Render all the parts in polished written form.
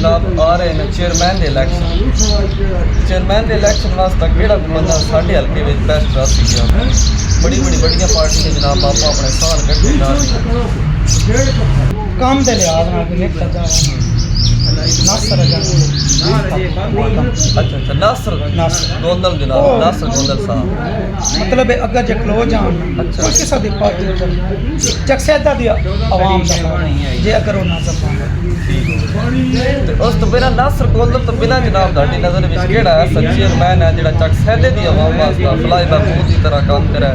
जनाब आ रहे हैं चेयरमैन के इलैक्शन वास्ते केड़ा बंदा साढ़े हल्के में बेस्ट रह सकिया बड़ी पार्टी ने जनाब आप अपने साल कट्टे काम के लिहाज नासर अच्छा नासर गोंदल जनाब नासर गोंदल साहब मतलब अगर जे खलो जान अच्छा। किसी दी पार्टी चकसैदा दी आवाम दा जे अगर वो नासर ते उस तो बिना नासर गोंदल तो बिना जनाब साडी नज़र विच केड़ा है चेयरमैन है जिहड़ा चकसैदे दी आवाम वास्ते फलाह बहबूद की तरह काम करे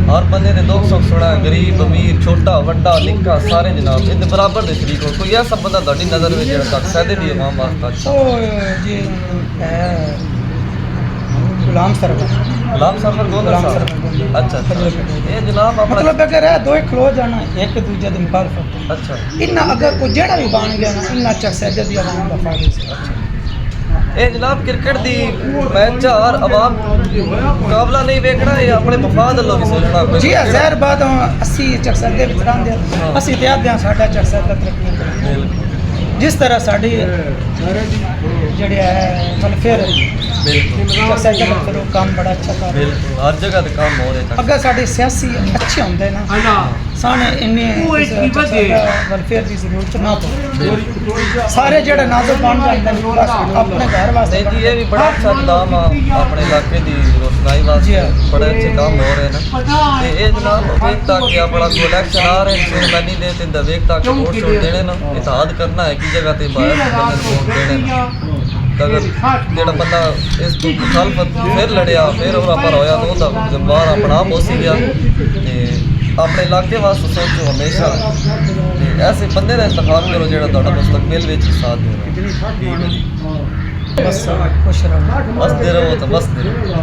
हर बंदे ने दुख सुख सुना गरीब अमीर छोटा वड्डा निक्का सारे जनाब इहदे बराबर दे शरीक हो कोई ऐसा बंदा साडी नज़र विच जिहड़ा चकसैदे दी आवाम वास्ते अच्छा ओ जी गुलाम सरवर गोंदल साहब अच्छा ये जनाब अपना मतलब अगर है दो खलो जाना एक दूजे दी मुखालफत अच्छा इन्ना अगर कोई जेड़ा भी बन गया ना इन्ना चकसैदे दी आवाम दा फायदा से ये जनाब क्रिकेट दी मैच और अवाम मुकाबला नहीं वेखना ये अपने मफाद अल्लाह भी सोचना जी ज़ाहिर बात असी चकसैदे विच रहिंदे असी ते आखदे हां साडा चकसैदा तरक्की करे जिस तरह साडी जेह्ड़े है वेलफेयर चकसैदा करो काम बड़ा अच्छा कर बिल्कुल हर जगह ते काम हो रहे अगर साडे सियासी अच्छे होंदे ना साने इन्ने वेलफेयर की जरूरत ना पवे सारे जेह्ड़े नाजुक बन जाते हैं बस अपने घर वास्ते नहीं जी ये भी बड़ा अच्छा इकदाम अपने इलाके की रोशनाई वास्ते बड़े अच्छे काम हो रहे हैं ते ये जनाब वेखता कि अपना कोई इलेक्शन आ रहे हैं चेयरमैनी दे ते वेखता कि वोट शोट देने ना इत्तेहाद करना है कि जगह ते बाहर वोट देने ना अगर जेड़ा बंदा इस तो मुखालफत फिर लड़िया फिर पर होया तो उहदा जवाब अपना आप हो सी गया ते अपने इलाके वास्ते सोचो हमेशा ऐसे बंदे का इंतखाब करो जो मुस्तकबिल में साथ दे बस खुश रहो बसते रहो तो बसते रहो